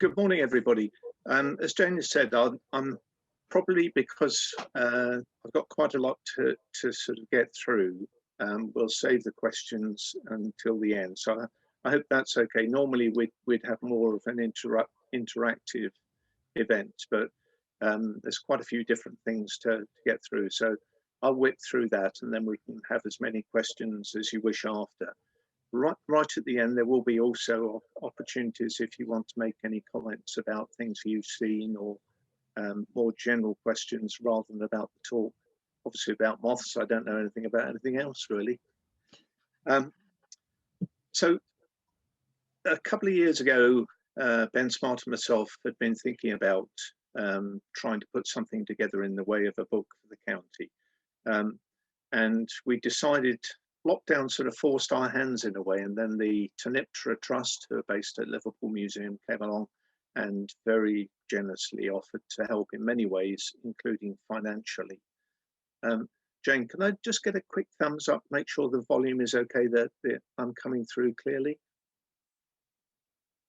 good morning, everybody. As Jane has said, I'm probably, because I've got quite a lot to sort of get through, we'll save the questions until the end. So I hope that's okay. Normally we'd have more of an interactive event, but there's quite a few different things to get through. So I'll whip through that, and then we can have as many questions as you wish after. Right at the end, there will be also opportunities if you want to make any comments about things you've seen, or more general questions rather than about the talk. Obviously about moths, I don't know anything about anything else really. So a couple of years ago, Ben Smart and myself had been thinking about trying to put something together in the way of a book for the county. And we decided, lockdown sort of forced our hands in a way, and then the Tanyptera Trust, who are based at Liverpool Museum, came along and very generously offered to help in many ways, including financially. Jane, can I just get a quick thumbs up, make sure the volume is okay, that I'm coming through clearly?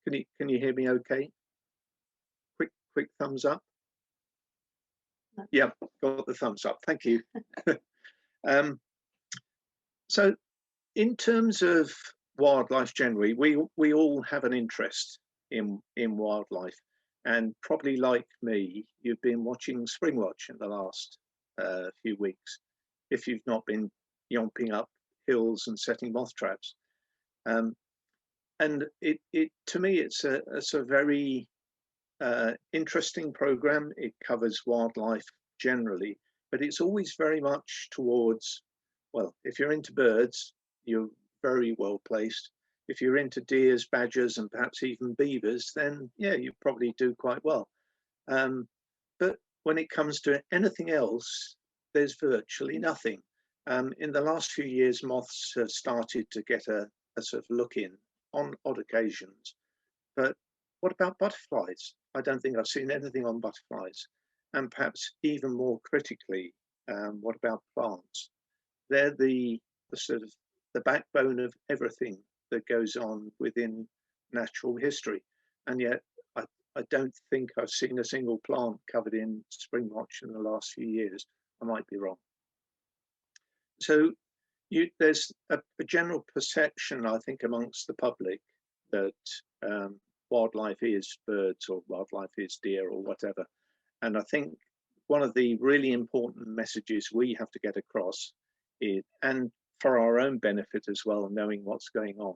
Can you hear me okay? Quick thumbs up. Yeah, got the thumbs up, thank you. So in terms of wildlife generally, we all have an interest in wildlife, and probably like me, you've been watching Springwatch in the last few weeks, if you've not been yomping up hills and setting moth traps. And to me, it's a very interesting program. It covers wildlife generally, but it's always very much towards, well, if you're into birds, you're very well placed. If you're into deers, badgers, and perhaps even beavers, then yeah, you probably do quite well. But when it comes to anything else, there's virtually nothing. In the last few years, moths have started to get a sort of look in on odd occasions. But what about butterflies? I don't think I've seen anything on butterflies. And perhaps even more critically, what about plants? They're the sort of the backbone of everything that goes on within natural history. And yet I don't think I've seen a single plant covered in Springwatch in the last few years. I might be wrong. So there's a general perception, I think, amongst the public that wildlife is birds, or wildlife is deer, or whatever. And I think one of the really important messages we have to get across is, and for our own benefit as well, knowing what's going on,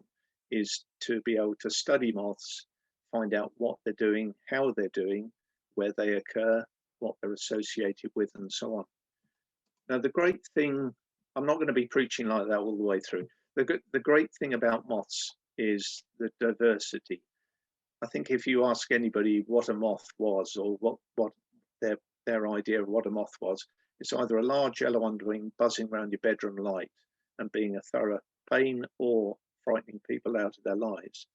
is to be able to study moths, find out what they're doing, how they're doing, where they occur, what they're associated with, and so on. Now, the great thing, I'm not going to be preaching like that all the way through. The great thing about moths is the diversity. I think if you ask anybody what a moth was, or what their idea of what a moth was, it's either a large yellow underwing buzzing around your bedroom light and being a thorough pain or frightening people out of their lives,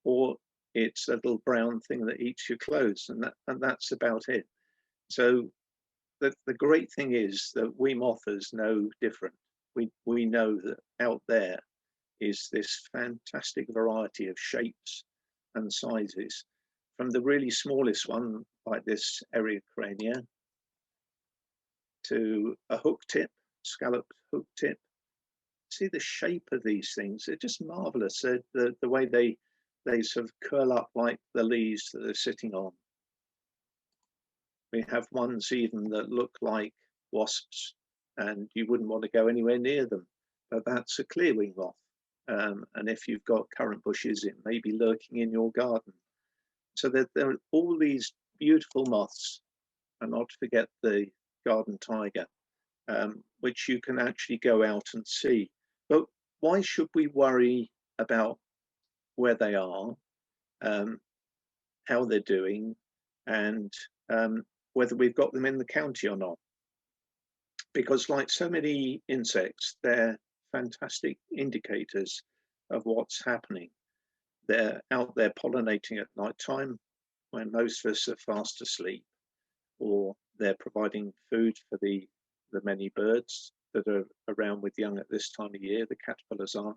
or it's a little brown thing that eats your clothes, and that's about it. So the great thing is that we mothers know different. We know that out there is this fantastic variety of shapes and sizes, from the really smallest one, like this Eriocrania, to a hook tip, scalloped hook tip. See the shape of these things, they're just marvellous. The way they sort of curl up like the leaves that they're sitting on. We have ones even that look like wasps, and you wouldn't want to go anywhere near them, but that's a clearwing moth. And if you've got currant bushes, it may be lurking in your garden. So there are all these beautiful moths, and not to forget the garden tiger, which you can actually go out and see. But why should we worry about where they are, how they're doing, and whether we've got them in the county or not? Because like so many insects, they're fantastic indicators of what's happening. They're out there pollinating at night time when most of us are fast asleep, or they're providing food for the many birds that are around with young at this time of year, the caterpillars are,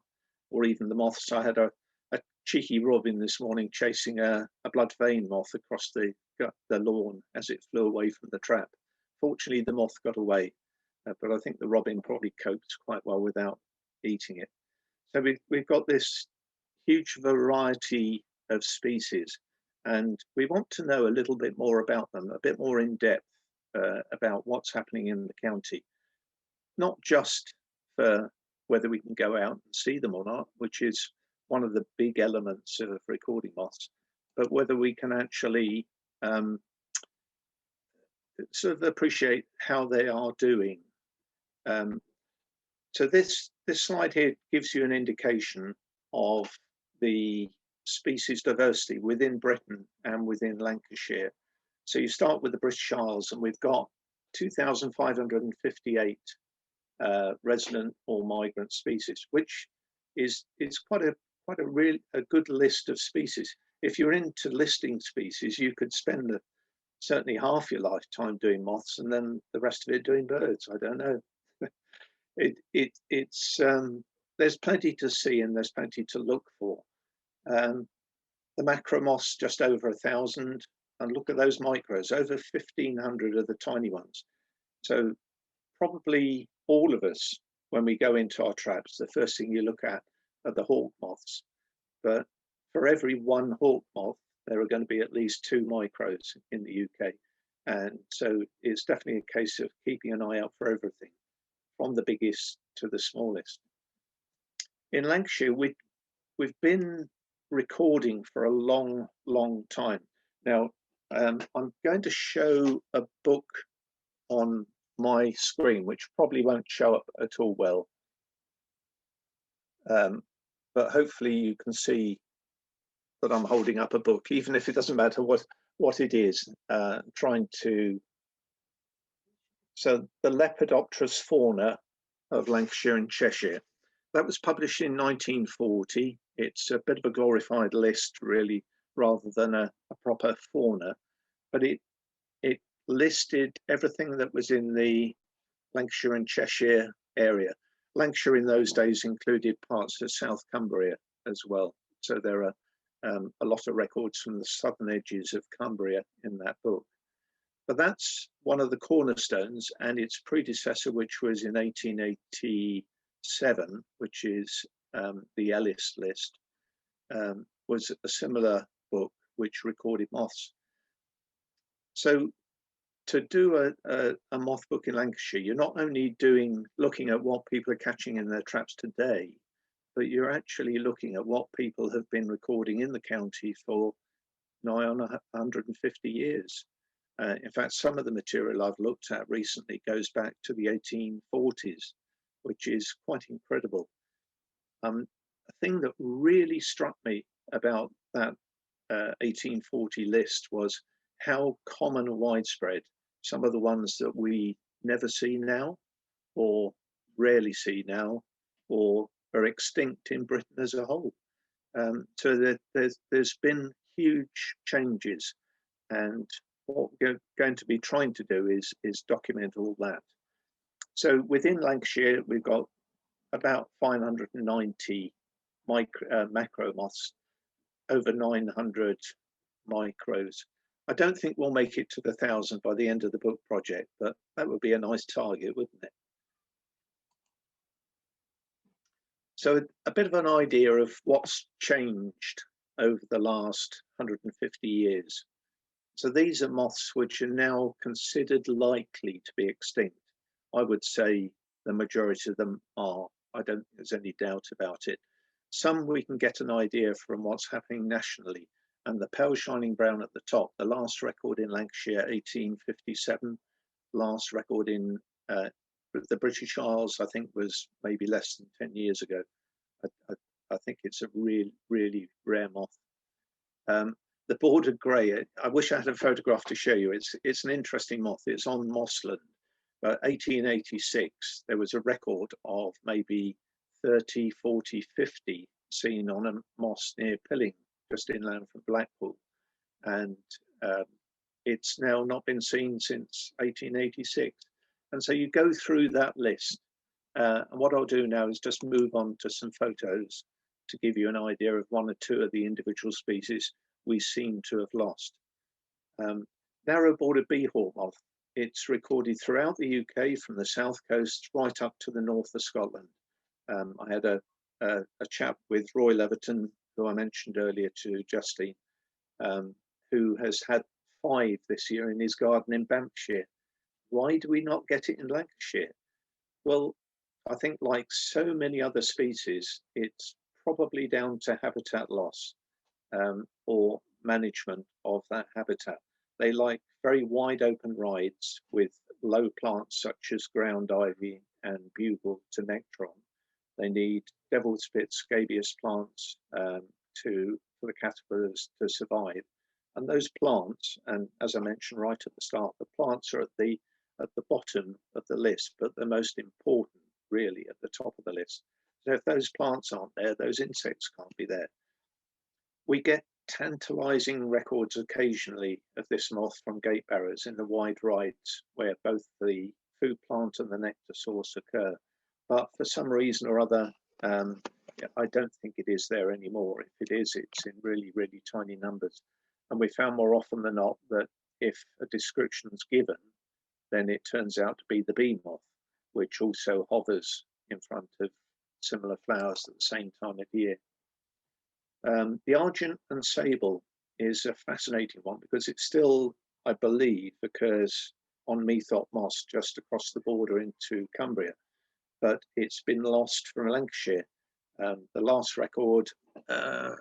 or even the moths. I had a a cheeky robin this morning chasing a blood vein moth across the lawn as it flew away from the trap. Fortunately, the moth got away, but I think the robin probably coped quite well without eating it. So we've got this huge variety of species, and we want to know a little bit more about them, a bit more in depth about what's happening in the county, not just for whether we can go out and see them or not, which is one of the big elements of recording moths, but whether we can actually sort of appreciate how they are doing. So this slide here gives you an indication of the species diversity within Britain and within Lancashire. So you start with the British Isles, and we've got 2,558 resident or migrant species, which is quite a good list of species. If you're into listing species, you could spend certainly half your lifetime doing moths and then the rest of it doing birds. I don't know. It's there's plenty to see and there's plenty to look for. The macro moths just over 1,000, and look at those micros, over 1,500 of the tiny ones. So probably all of us, when we go into our traps, the first thing you look at are the hawk moths. But for every one hawk moth, there are going to be at least 2 micros in the UK. And so it's definitely a case of keeping an eye out for everything, from the biggest to the smallest. In Lancashire, we've been recording for a long time. Now, I'm going to show a book on my screen, which probably won't show up at all well. But hopefully you can see that I'm holding up a book, even if it doesn't matter what it is, trying to. So the Lepidopterous fauna of Lancashire and Cheshire, that was published in 1940. It's a bit of a glorified list, really, rather than a proper fauna, but it listed everything that was in the Lancashire and Cheshire area. Lancashire in those days included parts of South Cumbria as well. So there are a lot of records from the southern edges of Cumbria in that book. But that's one of the cornerstones, and its predecessor, which was in 1887, which is the Ellis list, was a similar book which recorded moths. So to do a moth book in Lancashire, you're not only looking at what people are catching in their traps today, but you're actually looking at what people have been recording in the county for nigh on 150 years. In fact, some of the material I've looked at recently goes back to the 1840s, which is quite incredible. A thing that really struck me about that 1840 list was how common and widespread some of the ones that we never see now, or rarely see now, or are extinct in Britain as a whole. So there's been huge changes, and what we're going to be trying to do is document all that. So within Lancashire, we've got about 590 macro moths, over 900 micros. I don't think we'll make it to the 1,000 by the end of the book project, but that would be a nice target, wouldn't it? So a bit of an idea of what's changed over the last 150 years. So these are moths which are now considered likely to be extinct. I would say the majority of them are. I don't think there's any doubt about it. Some we can get an idea from what's happening nationally. And the pale shining brown at the top, the last record in Lancashire, 1857, last record in the British Isles, I think was maybe less than 10 years ago. I think it's a really rare moth. The bordered grey, I wish I had a photograph to show you. It's an interesting moth. It's on mossland. But 1886, there was a record of maybe 30, 40, 50 seen on a moss near Pilling, just inland from Blackpool. And it's now not been seen since 1886. And so you go through that list. And what I'll do now is just move on to some photos to give you an idea of one or two of the individual species we seem to have lost. Narrow-bordered beehawk moth. It's recorded throughout the UK from the south coast right up to the north of Scotland. I had a chap with Roy Leverton, who I mentioned earlier to Justine, who has had 5 this year in his garden in Banffshire. Why do we not get it in Lancashire? Well, I think like so many other species, it's probably down to habitat loss or management of that habitat. They like very wide open rides with low plants such as ground ivy and bugle to nectaron. They need devil's spit, scabious plants for the caterpillars to survive. And those plants, and as I mentioned right at the start, the plants are at the bottom of the list, but the most important really at the top of the list. So if those plants aren't there, those insects can't be there. We get tantalizing records occasionally of this moth from gate barrows in the wide rides where both the food plant and the nectar source occur. But for some reason or other, I don't think it is there anymore. If it is, it's in really, really tiny numbers. And we found more often than not that if a description is given, then it turns out to be the bee moth, which also hovers in front of similar flowers at the same time of year. The argent and sable is a fascinating one because it still, I believe, occurs on Meathop Moss just across the border into Cumbria, but it's been lost from Lancashire. The last record, I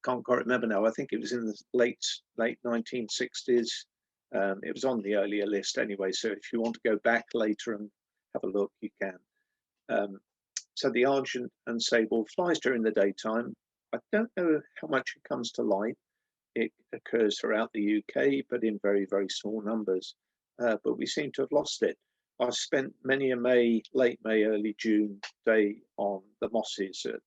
can't quite remember now, I think it was in the late 1960s. It was on the earlier list anyway, so if you want to go back later and have a look, you can. So the argent and sable flies during the daytime. I don't know how much it comes to light. It occurs throughout the UK, but in very, very small numbers. But we seem to have lost it. I've spent many a late May, early June day on the mosses at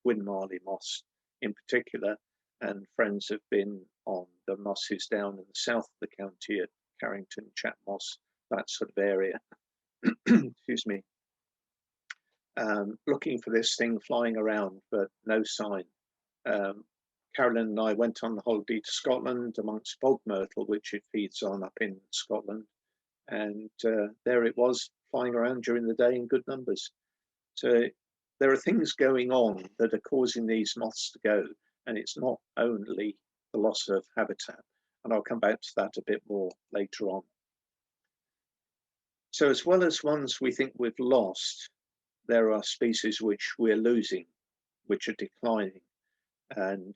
Winmarleigh Moss in particular, and friends have been on the mosses down in the south of the county at Carrington, Chat Moss, that sort of area. Excuse me. Looking for this thing flying around, but no sign. Carolyn and I went on the holiday to Scotland amongst bog myrtle, which it feeds on up in Scotland. And there it was flying around during the day in good numbers. So there are things going on that are causing these moths to go. And it's not only the loss of habitat. And I'll come back to that a bit more later on. So as well as ones we think we've lost, there are species which we're losing, which are declining. And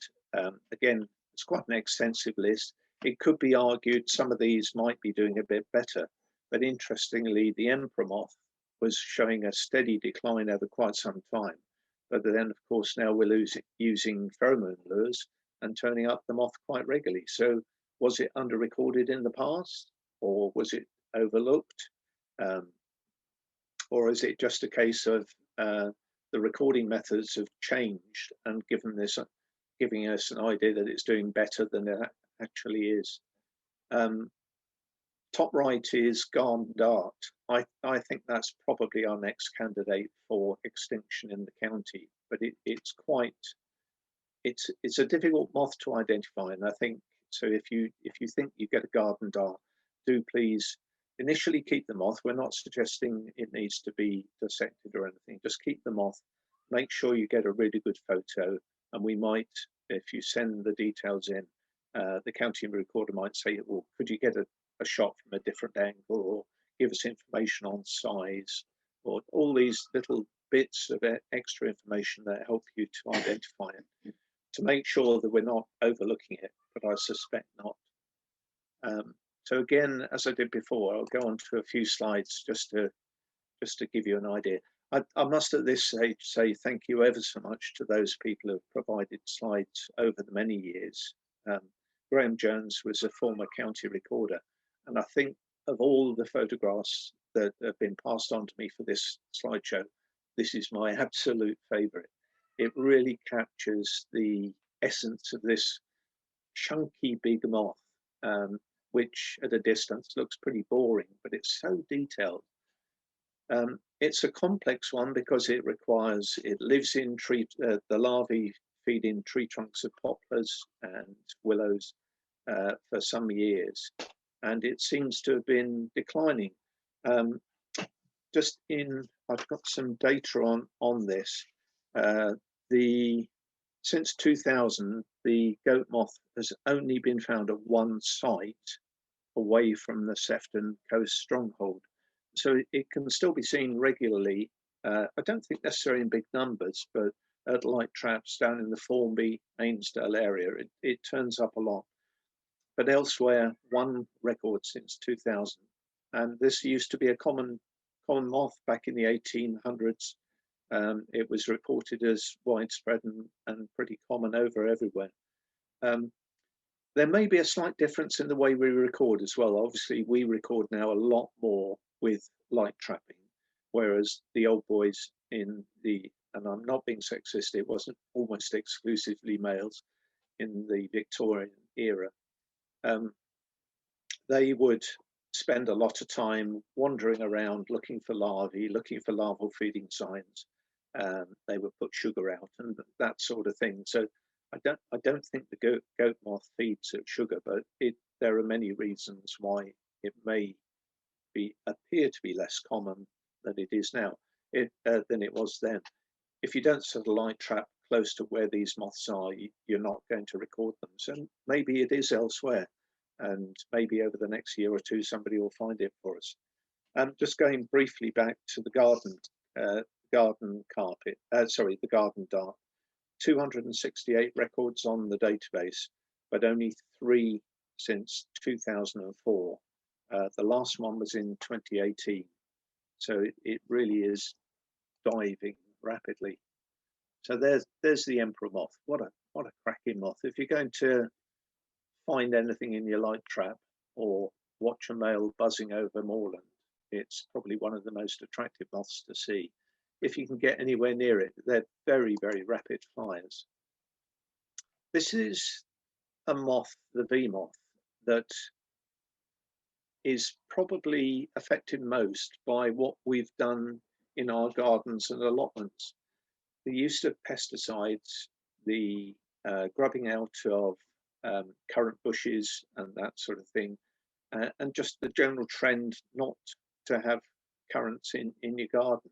again, it's quite an extensive list. It could be argued some of these might be doing a bit better, but interestingly, the emperor moth was showing a steady decline over quite some time. But then, of course, now we're using pheromone lures and turning up the moth quite regularly. So was it under-recorded in the past, or was it overlooked? Or is it just a case of the recording methods have changed and giving us an idea that it's doing better than it actually is? Top right is garden dart. I think that's probably our next candidate for extinction in the county, but it's a difficult moth to identify, and I think so. If you think you get a garden dart, do please initially keep the moth. We're not suggesting it needs to be dissected or anything. Just keep the moth. Make sure you get a really good photo, and we might, if you send the details in, the county recorder might say, well, could you get a shot from a different angle, or give us information on size, or all these little bits of extra information that help you to identify it, to make sure that we're not overlooking it, but I suspect not. So again, as I did before, I'll go on to a few slides just to give you an idea. I must at this stage say thank you ever so much to those people who have provided slides over the many years. Graham Jones was a former county recorder, and I think of all the photographs that have been passed on to me for this slideshow, this is my absolute favourite. It really captures the essence of this chunky big moth, which at a distance looks pretty boring, but it's so detailed. It's a complex one because it lives in the larvae feed in tree trunks of poplars and willows for some years, and it seems to have been declining. Um, I've got some data on this. Since 2000, the goat moth has only been found at one site away from the Sefton Coast stronghold. So it can still be seen regularly. I don't think necessarily in big numbers, but at light traps down in the Formby, Ainsdale area, it turns up a lot. But elsewhere, one record since 2000. And this used to be a common moth back in the 1800s. It was reported as widespread and pretty common everywhere. There may be a slight difference in the way we record as well. Obviously, we record now a lot more with light trapping, whereas the old boys and I'm not being sexist, it wasn't almost exclusively males in the Victorian era. They would spend a lot of time wandering around looking for larvae, looking for larval feeding signs. They would put sugar out and that sort of thing. So I don't think the goat moth feeds at sugar, but there are many reasons why it may appear to be less common than it is now, than it was then. If you don't set a light trap close to where these moths are, you're not going to record them. So maybe it is elsewhere, and maybe over the next year or two, somebody will find it for us. Just going briefly back to the garden carpet, the garden dart. 268 records on the database, but only 3 since 2004. The last one was in 2018. So it really is diving rapidly. So there's the emperor moth. What a cracking moth. If you're going to find anything in your light trap or watch a male buzzing over moorland, it's probably one of the most attractive moths to see. If you can get anywhere near it, they're very, very rapid flyers. This is a moth, the bee moth, that is probably affected most by what we've done in our gardens and allotments. The use of pesticides, the grubbing out of currant bushes and that sort of thing, and just the general trend not to have currants in your garden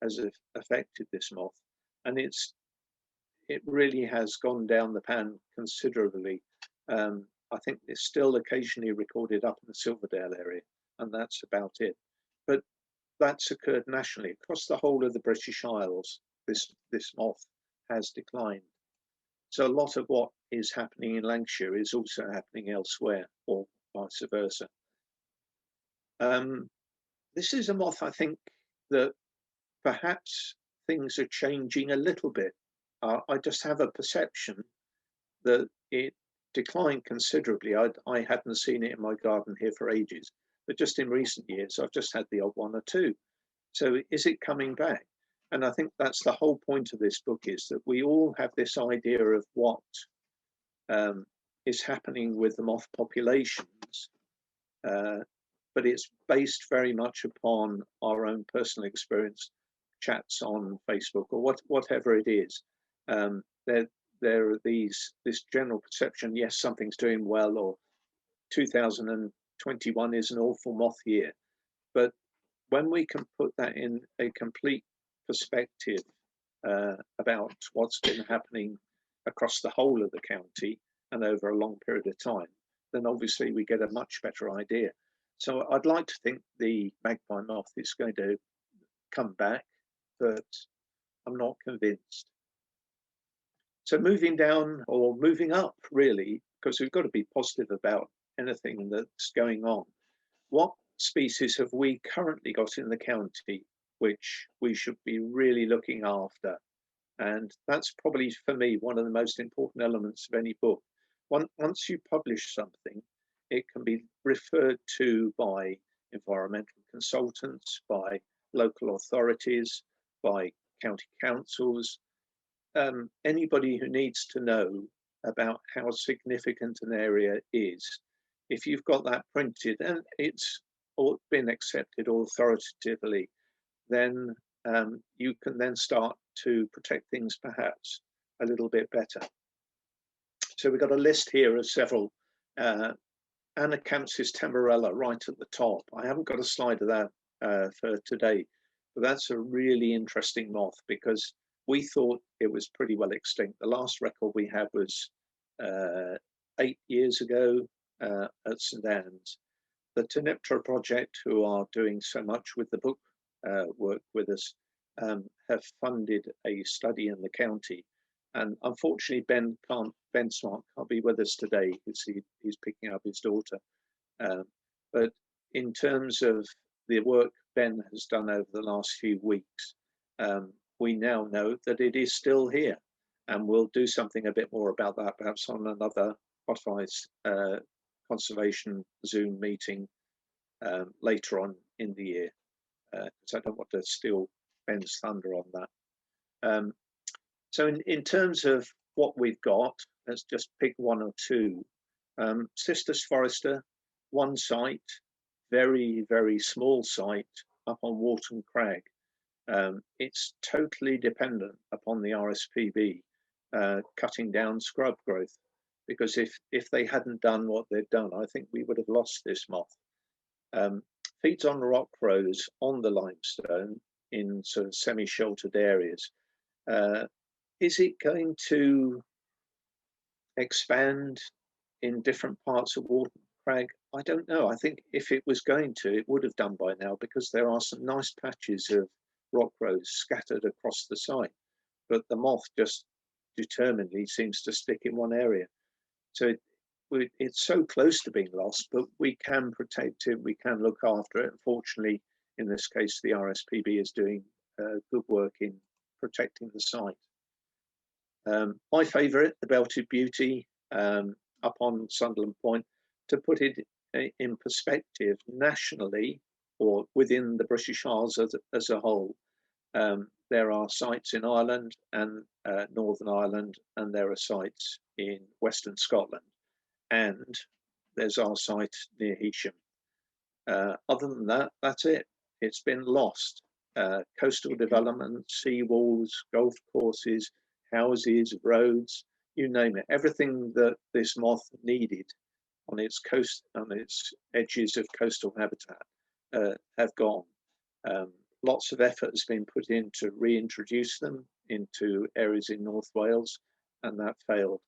has affected this moth. And it really has gone down the pan considerably. I think it's still occasionally recorded up in the Silverdale area, and that's about it. But that's occurred nationally across the whole of the British Isles. This moth has declined. So a lot of what is happening in Lancashire is also happening elsewhere, or vice versa. This is a moth, I think, that perhaps things are changing a little bit. I just have a perception that it declined considerably. I hadn't seen it in my garden here for ages, but just in recent years, I've just had the odd one or two. So is it coming back? And I think that's the whole point of this book, is that we all have this idea of what is happening with the moth populations, but it's based very much upon our own personal experience, chats on Facebook or whatever it is. There are this general perception, yes, something's doing well, or 2021 is an awful moth year. But when we can put that in a complete perspective about what's been happening across the whole of the county and over a long period of time, then obviously we get a much better idea. So I'd like to think the magpie moth is going to come back, but I'm not convinced. So moving down, or moving up really, because we've got to be positive about anything that's going on. What species have we currently got in the county which we should be really looking after? And that's probably, for me, one of the most important elements of any book. Once you publish something, it can be referred to by environmental consultants, by local authorities, by county councils, anybody who needs to know about how significant an area is. If you've got that printed and it's been accepted authoritatively, then you can then start to protect things perhaps a little bit better. So we've got a list here of several. Anacampsis temporella right at the top. I haven't got a slide of that for today, but that's a really interesting moth because we thought it was pretty well extinct. The last record we had was 8 years ago at St Anne's. The Tanyptera project, who are doing so much with the book work with us, have funded a study in the county. And unfortunately, Ben Smart can't be with us today because he's picking up his daughter. But in terms of the work Ben has done over the last few weeks, we now know that it is still here, and we'll do something a bit more about that, perhaps on another Bottomless conservation Zoom meeting later on in the year, because I don't want to steal Ben's thunder on that. So in terms of what we've got, let's just pick one or two. Cistus forester, one site, very, very small site up on Wharton Crag. It's totally dependent upon the RSPB cutting down scrub growth, because if they hadn't done what they've done, I think we would have lost this moth. Feeds on rock rows on the limestone in sort of semi-sheltered areas. Is it going to expand in different parts of Wharton Crag? I don't know. I think if it was going to, it would have done by now, because there are some nice patches of rock rows scattered across the site, but the moth just determinedly seems to stick in one area. So it's so close to being lost, but we can protect it, we can look after it. Unfortunately, in this case, the RSPB is doing good work in protecting the site. My favourite, the Belted Beauty, up on Sunderland Point. To put it in perspective, nationally, or within the British Isles as a whole, there are sites in Ireland and Northern Ireland, and there are sites in Western Scotland, and there's our site near Heysham. Other than that, that's it. It's been lost. Coastal development, seawalls, golf courses, houses, roads, you name it. Everything that this moth needed on its coast, on its edges of coastal habitat, have gone. Lots of effort has been put in to reintroduce them into areas in North Wales, and that failed.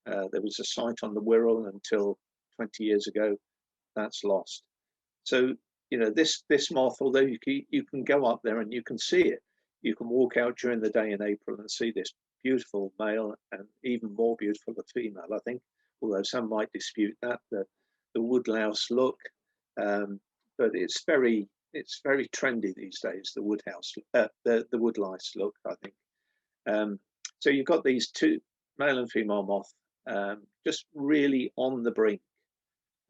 There was a site on the Wirral until 20 years ago. That's lost. So, you know, this moth, although you can go up there and you can see it, you can walk out during the day in April and see this beautiful male, and even more beautiful the female, I think, although some might dispute that, the woodlouse look, but it's very trendy these days, the woodlice look, I think. So you've got these two, male and female moth, just really on the brink,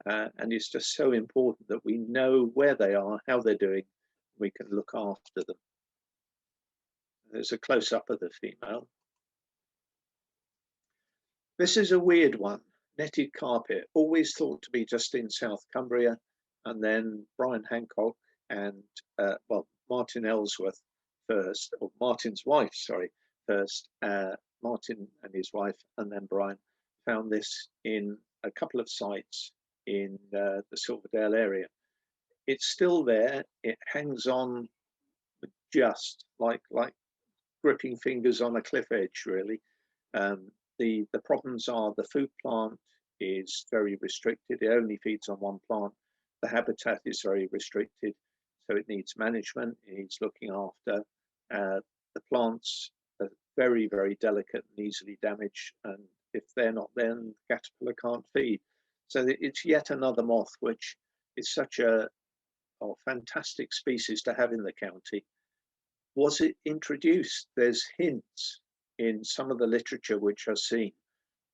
and it's just so important that we know where they are, how they're doing, we can look after them. There's a close-up of the female. This is a weird one, netted carpet, always thought to be just in South Cumbria, and then Brian Hancock and, well, Martin Ellsworth first, or Martin's wife, sorry, first, Martin and his wife, and then Brian, found this in a couple of sites in the Silverdale area. It's still there, it hangs on just like gripping fingers on a cliff edge, really. The problems are the food plant is very restricted. It only feeds on one plant. The habitat is very restricted, so it needs management. It needs looking after. The plants are very, very delicate and easily damaged, and if they're not there, the caterpillar can't feed. So it's yet another moth, which is such a fantastic species to have in the county. Was it introduced? There's hints in some of the literature which I've seen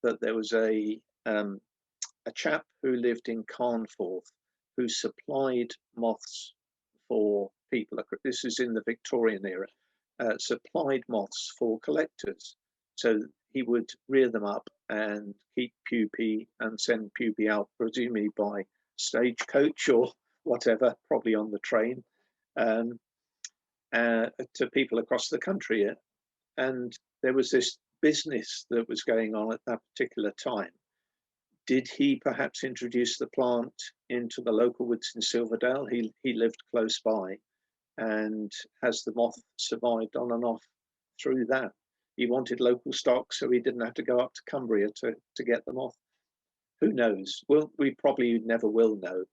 that there was a chap who lived in Carnforth who supplied moths for people. This is in the Victorian era, supplied moths for collectors. So he would rear them up and keep pupae and send pupae out, presumably by stagecoach or whatever, probably on the train. to people across the country. And there was this business that was going on at that particular time. Did he perhaps introduce the plant into the local woods in Silverdale? He lived close by, and has the moth survived on and off through that? He wanted local stock, so he didn't have to go up to Cumbria to get the moth. Who knows? Well, we probably never will know.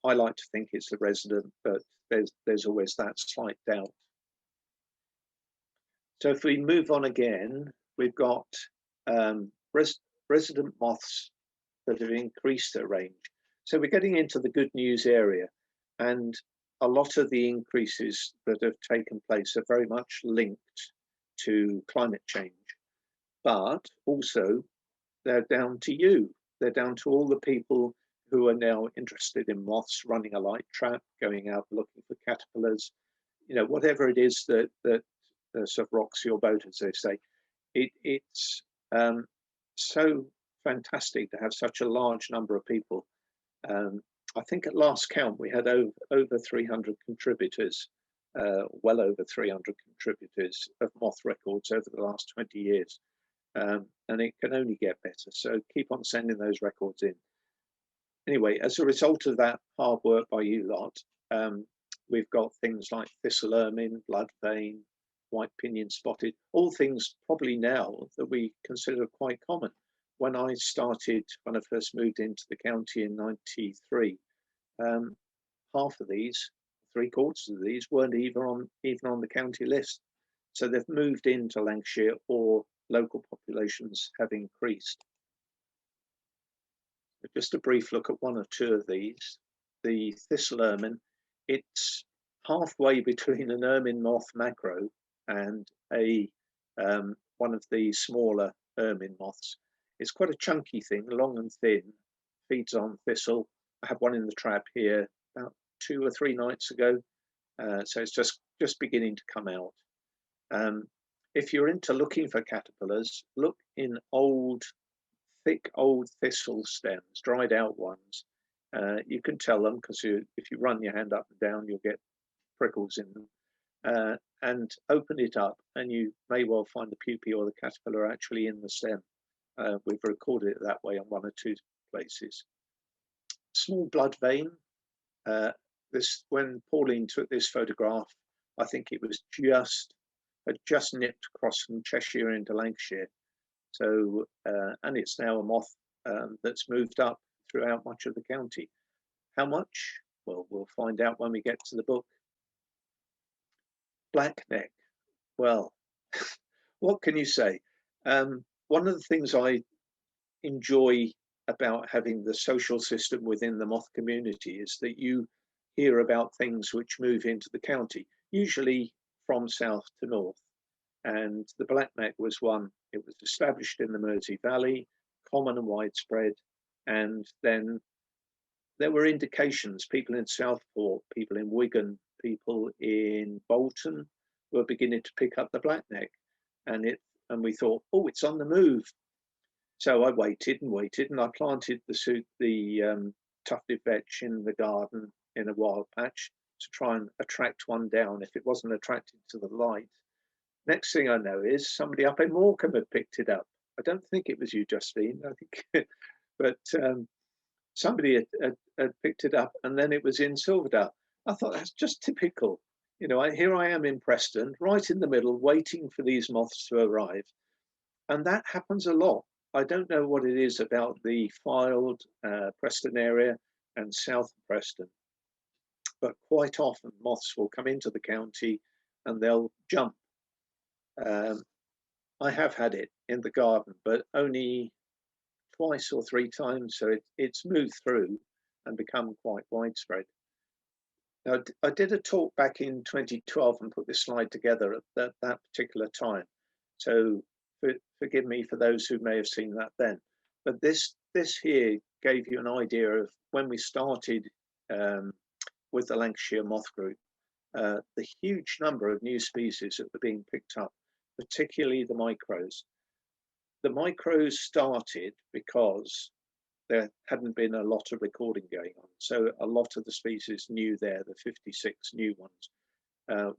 I like to think it's the resident, but there's always that slight doubt. So if we move on again, we've got resident moths that have increased their range. So we're getting into the good news area, and a lot of the increases that have taken place are very much linked to climate change, but also they're down to you. They're down to all the people who are now interested in moths, running a light trap, going out looking for caterpillars, whatever it is that sort of rocks your boat, as they say. It's so fantastic to have such a large number of people. I think at last count we had over 300 contributors, well over 300 contributors of moth records over the last 20 years. And it can only get better, so keep on sending those records in. Anyway, as a result of that hard work by you lot, we've got things like thistle ermine, blood vein, white pinion spotted, all things probably now that we consider quite common. When I first moved into the county in '93, half of these, 3/4 of these, weren't even on the county list. So they've moved into Lancashire, or local populations have increased. But just a brief look at one or two of these. The thistle ermine, it's halfway between an ermine moth macro and one of the smaller ermine moths. It's quite a chunky thing, long and thin, feeds on thistle. I had one in the trap here about 2 or 3 nights ago, so it's just beginning to come out. If you're into looking for caterpillars, look in thick old thistle stems, dried out ones. You can tell them, because if you run your hand up and down, you'll get prickles in them. And open it up, and you may well find the pupae or the caterpillar actually in the stem. We've recorded it that way on 1 or 2 places. Small blood vein. When Pauline took this photograph, I think it was had just nipped across from Cheshire into Lancashire. So, and it's now a moth that's moved up throughout much of the county. How much? Well, we'll find out when we get to the book. Blackneck. Well, what can you say? One of the things I enjoy about having the social system within the moth community is that you hear about things which move into the county, usually from south to north. And the blackneck was one. It was established in the Mersey Valley, common and widespread. And then there were indications, people in Southport, people in Wigan, people in Bolton were beginning to pick up the blackneck. And we thought, oh, it's on the move. So I waited and waited, and I planted the tufted vetch in the garden in a wild patch to try and attract one down if it wasn't attracted to the light. Next thing I know is somebody up in Morecambe had picked it up. I don't think it was you, Justine, I think, but somebody had picked it up, and then it was in Silverdale. I thought, that's just typical. Here I am in Preston, right in the middle, waiting for these moths to arrive. And that happens a lot. I don't know what it is about the Fylde, Preston area and south of Preston, but quite often moths will come into the county and they'll jump. I have had it in the garden, but only 2 or 3 times, so it's moved through and become quite widespread. Now, I did a talk back in 2012 and put this slide together at that particular time, so forgive me for those who may have seen that then. But this here gave you an idea of when we started with the Lancashire Moth Group, the huge number of new species that were being picked up, particularly the micros. The micros started because there hadn't been a lot of recording going on. So a lot of the species new there, the 56 new ones,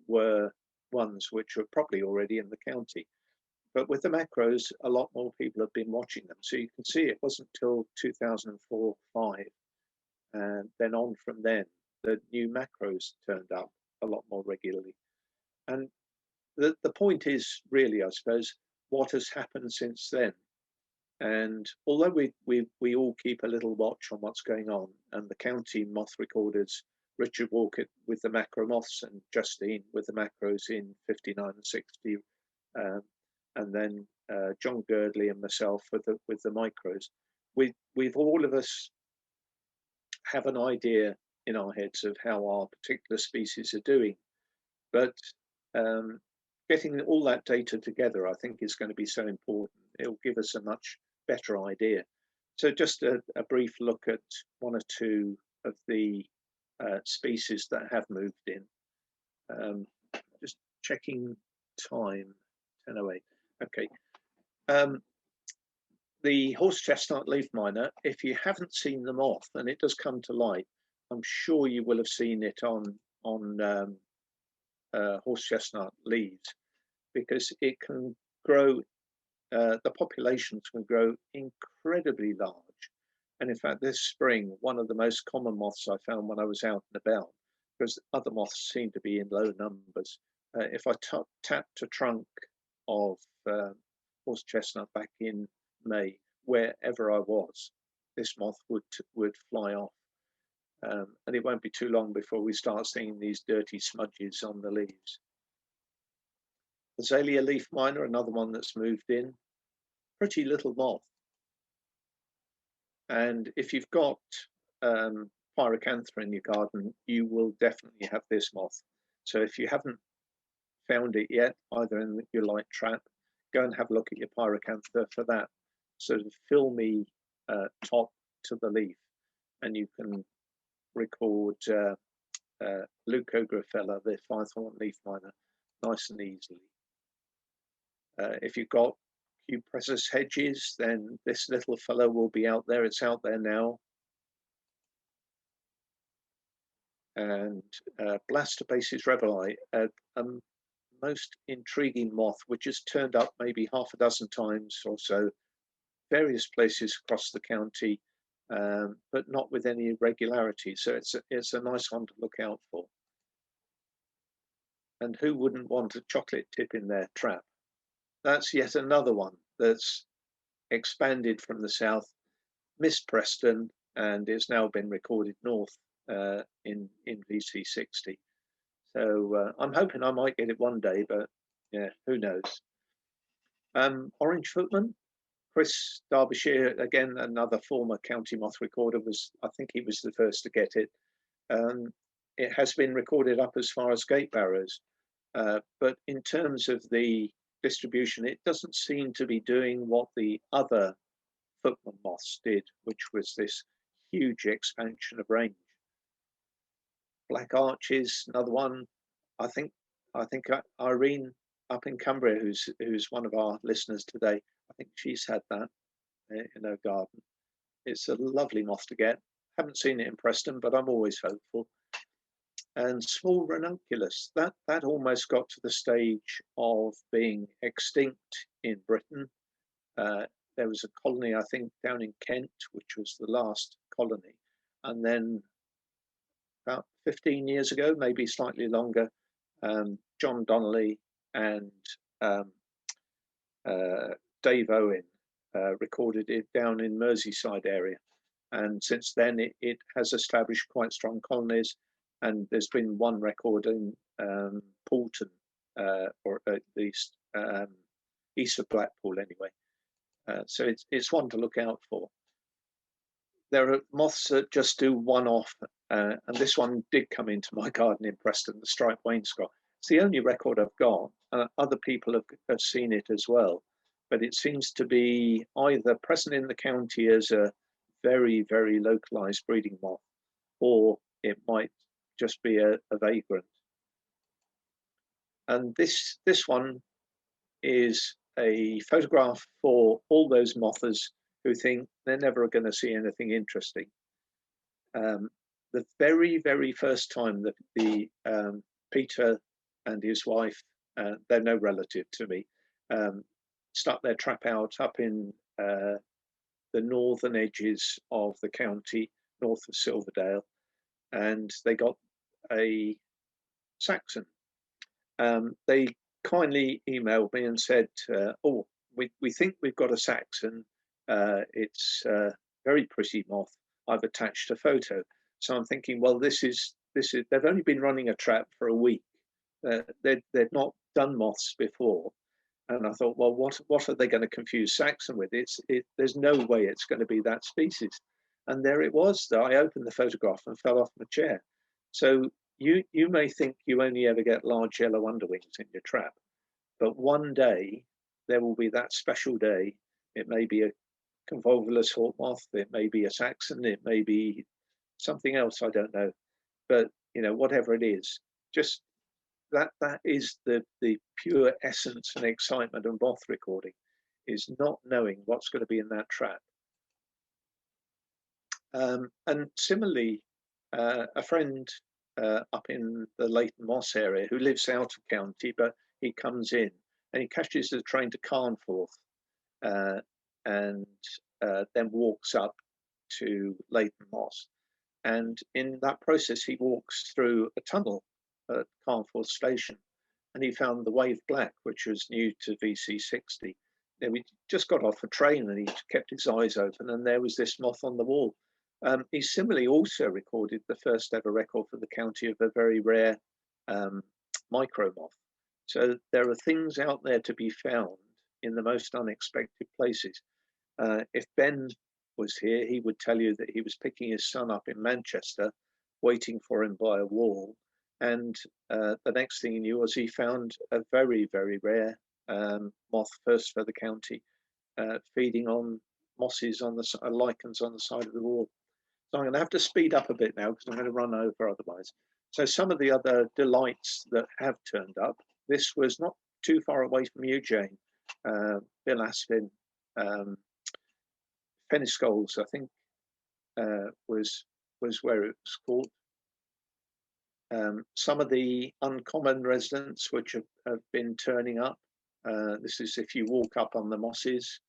were ones which were probably already in the county. But with the macros, a lot more people have been watching them. So you can see it wasn't till 2004-5, and then on from then, the new macros turned up a lot more regularly. And the point is really, I suppose, what has happened since then. And although we all keep a little watch on what's going on, and the county moth recorders, Richard Walker with the macro moths and Justine with the macros in 59 and 60, and then John Girdley and myself with the micros, we've all of us have an idea in our heads of how our particular species are doing, but getting all that data together, I think, is going to be so important. It'll give us a much better idea. So just a brief look at one or two of the species that have moved in. Just checking time, 10:08. Okay. The horse chestnut leaf miner, if you haven't seen the moth, and it does come to light, I'm sure you will have seen it on horse chestnut leaves, because it can grow, the populations can grow incredibly large. And in fact, this spring, one of the most common moths I found when I was out and about, because other moths seem to be in low numbers, if I tapped a trunk of horse chestnut back in May, wherever I was, this moth would fly off. And it won't be too long before we start seeing these dirty smudges on the leaves. Azalea leaf miner, another one that's moved in. Pretty little moth. And if you've got pyracantha in your garden, you will definitely have this moth. So if you haven't found it yet, either in your light trap, go and have a look at your pyracantha for that sort of filmy top to the leaf, and you can record Leucographella, the 5-horn leaf miner, nice and easily. If you've got Cupressus hedges, then this little fellow will be out there. It's out there now. And Blastobasis revelii, a most intriguing moth, which has turned up maybe half a dozen times or so, various places across the county, but not with any regularity. So it's a nice one to look out for. And who wouldn't want a chocolate tip in their trap? That's yet another one that's expanded from the south, missed Preston, and it's now been recorded north in VC60. So I'm hoping I might get it one day, but yeah, who knows. Orange footman, Chris Derbyshire, again, another former county moth recorder, I think he was the first to get it. It has been recorded up as far as gate barrows, but in terms of the distribution, it doesn't seem to be doing what the other footman moths did, which was this huge expansion of range. Black arches, another one. I think Irene up in Cumbria, who's one of our listeners today, I think she's had that in her garden. It's a lovely moth to get. Haven't seen it in Preston, but I'm always hopeful. And small ranunculus, that almost got to the stage of being extinct in Britain. There was a colony, I think, down in Kent, which was the last colony. And then about 15 years ago, maybe slightly longer, John Donnelly and Dave Owen recorded it down in Merseyside area. And since then, it has established quite strong colonies. And there's been one record in Poulton, or at least east of Blackpool anyway. So it's one to look out for. There are moths that just do one-off, and this one did come into my garden in Preston, the striped wainscot. It's the only record I've got. Other people have seen it as well, but it seems to be either present in the county as a very, very localized breeding moth, or it might just be a vagrant. And this one is a photograph for all those mothers who think they're never going to see anything interesting. The very, very first time that the Peter and his wife, they're no relative to me, stuck their trap out up in the northern edges of the county, north of Silverdale, and they got a Saxon. They kindly emailed me and said, "Oh, we think we've got a Saxon. It's a very pretty moth. I've attached a photo." So I'm thinking, well, this is. They've only been running a trap for a week. They'd not done moths before, and I thought, well, what are they going to confuse Saxon with? There's no way it's going to be that species. And there it was. I opened the photograph and fell off my chair. So you may think you only ever get large yellow underwings in your trap, but one day there will be that special day. It may be a convolvulus hawk moth, it may be a Saxon, it may be something else, I don't know. But whatever it is, just that is the pure essence and excitement of moth recording, is not knowing what's going to be in that trap. And similarly, a friend up in the Leighton Moss area who lives out of county, but he comes in and he catches the train to Carnforth, and then walks up to Leighton Moss. And in that process, he walks through a tunnel at Carnforth Station, and he found the Wave Black, which was new to VC60. We just got off a train and he kept his eyes open, and there was this moth on the wall. He similarly also recorded the first ever record for the county of a very rare micro moth. So there are things out there to be found in the most unexpected places. If Ben was here, he would tell you that he was picking his son up in Manchester, waiting for him by a wall. And the next thing he knew was he found a very, very rare moth, first for the county, feeding on mosses on the lichens on the side of the wall. So I'm going to have to speed up a bit now because I'm going to run over otherwise. So some of the other delights that have turned up. This was not too far away from you, Jane. Bill Aspin, Penniscoles, I think, was where it was called. Some of the uncommon residents which have been turning up. This is if you walk up on the mosses.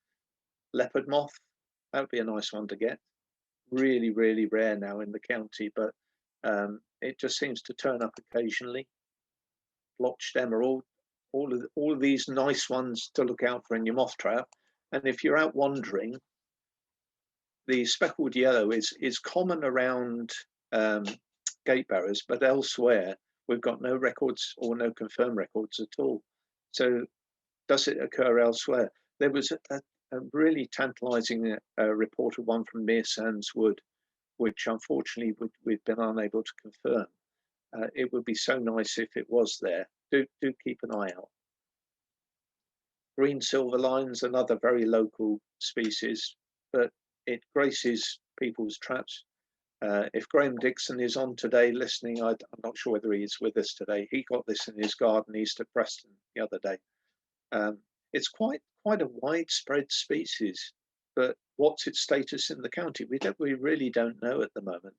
Leopard moth, that would be a nice one to get. Really, really rare now in the county, but it just seems to turn up occasionally. Blotched emerald, all of these nice ones to look out for in your moth trap. And if you're out wandering, the speckled yellow is common around gate barrows, but elsewhere we've got no records or no confirmed records at all. So does it occur elsewhere? There was a really tantalizing reported one from Mere Sands Wood, which unfortunately we've been unable to confirm. It would be so nice if it was there. Do keep an eye out. Green silver lines, another very local species, but it graces people's traps. If Graham Dixon is on today listening, I'm not sure whether he is with us today. He got this in his garden east of Preston the other day. It's quite a widespread species, but what's its status in the county? We really don't know at the moment.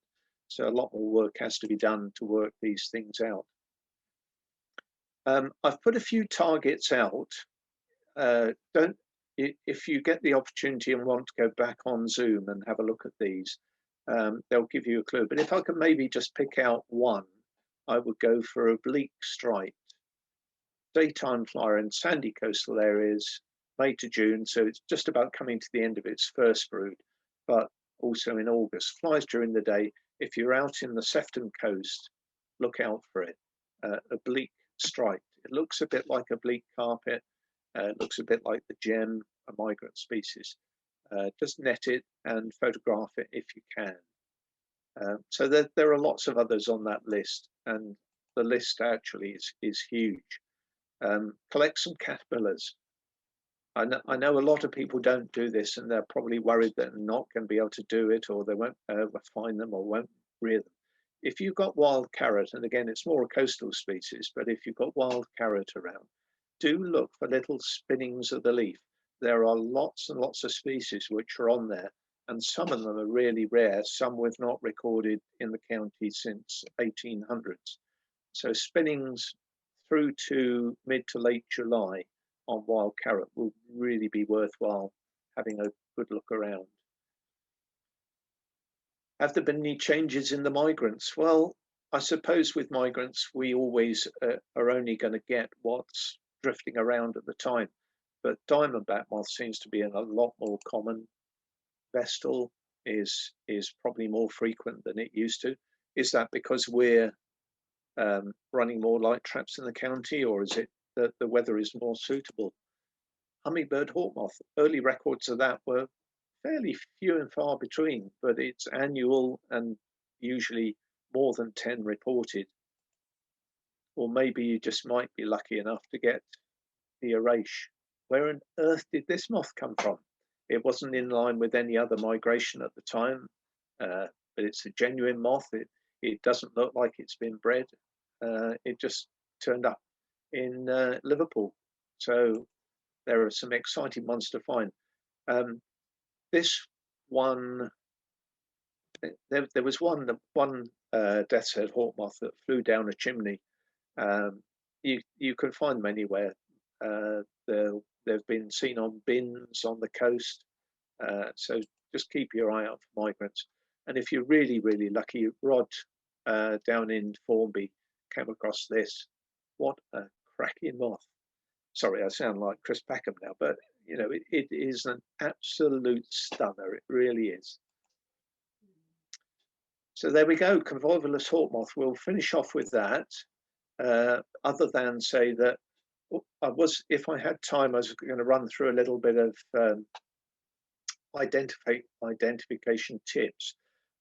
So a lot more work has to be done to work these things out. I've put a few targets out. If you get the opportunity and want to go back on Zoom and have a look at these, they'll give you a clue. But if I can maybe just pick out one, I would go for oblique striped. Daytime flyer in sandy coastal areas, May to June, so it's just about coming to the end of its first brood, but also in August. Flies during the day. If you're out in the Sefton coast, look out for it. Oblique striped. It looks a bit like oblique carpet. It looks a bit like the gem, a migrant species. Just net it and photograph it if you can. So there are lots of others on that list, and the list actually is huge. Collect some caterpillars. I know a lot of people don't do this, and they're probably worried that they're not going to be able to do it, or they won't find them, or won't rear them. If you've got wild carrot, and again, it's more a coastal species, but if you've got wild carrot around, do look for little spinnings of the leaf. There are lots and lots of species which are on there, and some of them are really rare. Some we've not recorded in the county since 1800s. So spinnings through to mid to late July on wild carrot will really be worthwhile having a good look around. Have there been any changes in the migrants? Well, I suppose with migrants, we always are only going to get what's drifting around at the time. But diamondback moth seems to be a lot more common. Vestal is probably more frequent than it used to. Is that because we're running more light traps in the county, or is it that the weather is more suitable? Hummingbird hawk moth, early records of that were fairly few and far between, but it's annual and usually more than 10 reported. Or maybe you just might be lucky enough to get the Arache. Where on earth did this moth come from? It wasn't in line with any other migration at the time, but it's a genuine moth. It doesn't look like it's been bred. It just turned up in Liverpool. So there are some exciting ones to find. This one, there was one death's head hawk moth that flew down a chimney. You can find them anywhere. They've been seen on bins on the coast. So just keep your eye out for migrants. And if you're really, really lucky, Rod down in Formby came across this. What a cracking moth. Sorry, I sound like Chris Packham now, but you know, it is an absolute stunner. It really is. So there we go, convolvulus hawk moth. We'll finish off with that. Other than say that if I had time, I was going to run through a little bit of identification tips.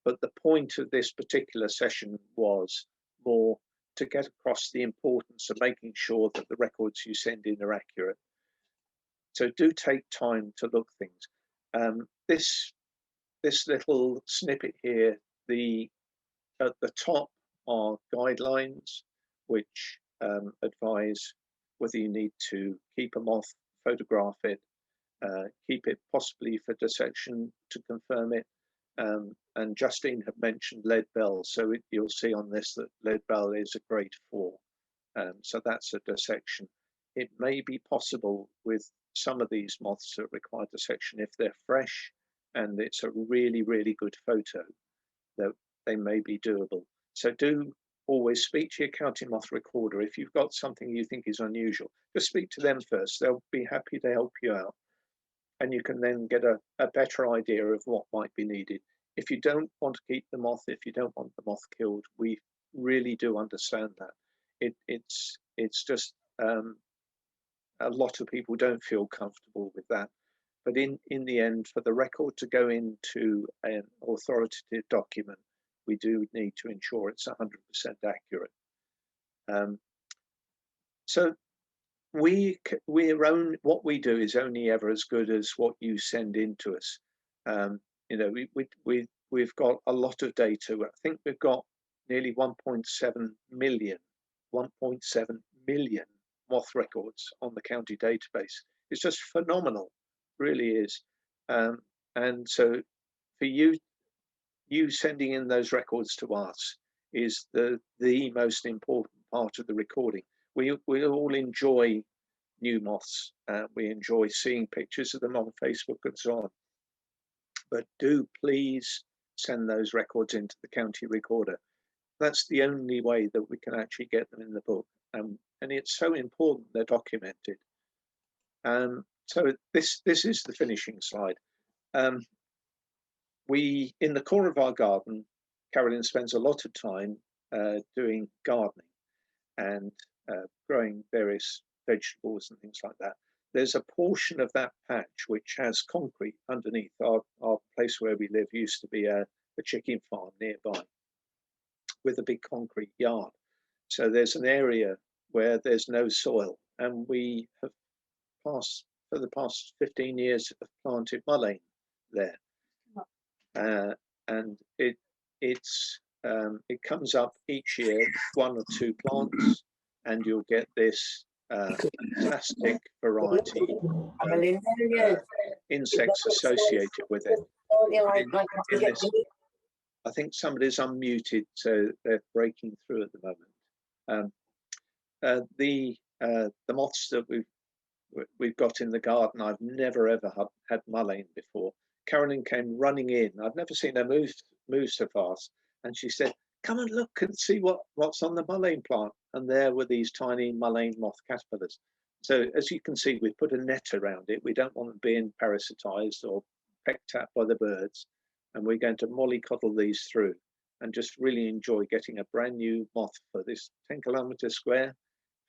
But the point of this particular session was more to get across the importance of making sure that the records you send in are accurate. So do take time to look things. This little snippet here, at the top are guidelines which advise whether you need to keep a moth, photograph it, keep it possibly for dissection to confirm it. And Justine had mentioned lead bell, so you'll see on this that lead bell is a grade 4. So that's a dissection. It may be possible with some of these moths that require dissection if they're fresh and it's a really, really good photo, that they may be doable. So do always speak to your county moth recorder. If you've got something you think is unusual, just speak to them first. They'll be happy to help you out. And you can then get a better idea of what might be needed. If you don't want to keep the moth, if you don't want the moth killed, we really do understand that. It's just a lot of people don't feel comfortable with that. But in the end, for the record to go into an authoritative document, we do need to ensure it's 100% accurate. So what we do is only ever as good as what you send in to us. You know, we've got a lot of data. I think we've got nearly 1.7 million moth records on the county database. It's just phenomenal, really is. And so for you sending in those records to us is the most important part of the recording. We all enjoy new moths. We enjoy seeing pictures of them on Facebook and so on. But do please send those records into the county recorder. That's the only way that we can actually get them in the book. And it's so important they're documented. So this is the finishing slide. In the core of our garden, Carolyn spends a lot of time doing gardening and growing various vegetables and things like that. There's a portion of that patch which has concrete underneath. Our place where we live used to be a chicken farm nearby with a big concrete yard. So there's an area where there's no soil, and we have for the past 15 years have planted mullein there. And it comes up each year, 1 or 2 plants, and you'll get this fantastic variety of insects associated with it. In this, I think somebody's unmuted, so they're breaking through at the moment. the moths that we've got in the garden, I've never ever had mullein before. Carolyn came running in. I've never seen her move so fast, and she said, "Come and look and see what's on the mullein plant." And there were these tiny mullein moth caterpillars. So as you can see, we've put a net around it. We don't want them being parasitized or pecked at by the birds, and we're going to mollycoddle these through and just really enjoy getting a brand new moth for this 10 kilometre square,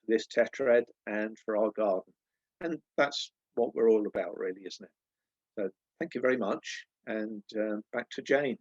this tetrad, and for our garden. And that's what we're all about, really, isn't it? So thank you very much, and back to Jane.